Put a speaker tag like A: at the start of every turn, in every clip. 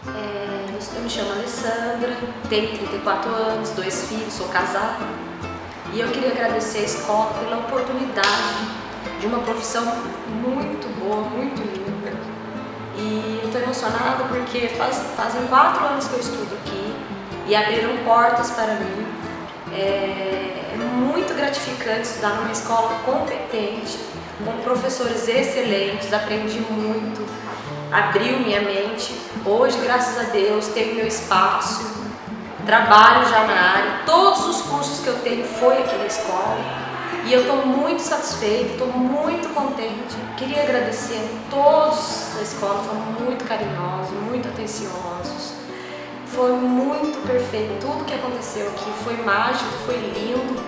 A: Eu me chamo Alessandra, tenho 34 anos, 2 filhos, sou casada. E eu queria agradecer a escola pela oportunidade de uma profissão muito boa, muito linda. E eu estou emocionada porque fazem 4 anos que eu estudo aqui e abriram portas para mim. É muito gratificante estudar numa escola competente, com professores excelentes, aprendi muito, abriu minha mente. Hoje, graças a Deus, tenho meu espaço, trabalho já na área, todos os cursos que eu tenho foi aqui na escola e eu estou muito satisfeita, estou muito contente. Queria agradecer a todos da escola, foram muito carinhosos, muito atenciosos, foi muito perfeito, tudo que aconteceu aqui foi mágico, foi lindo.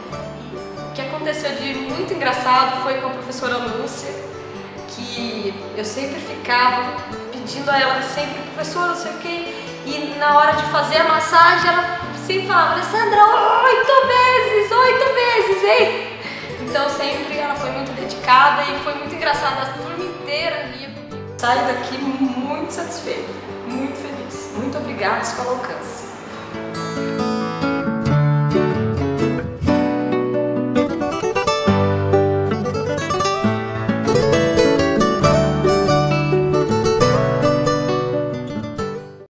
A: O que aconteceu de muito engraçado foi com a professora Lúcia, que eu sempre ficava pedindo a ela, sempre, professora, não sei o que, e na hora de fazer a massagem ela sempre falava, Alessandra, 8 vezes, hein? Então sempre ela foi muito dedicada e foi muito engraçada, a turma inteira ria. Saio daqui muito satisfeita, muito feliz. Muito obrigada, Escola Alcance.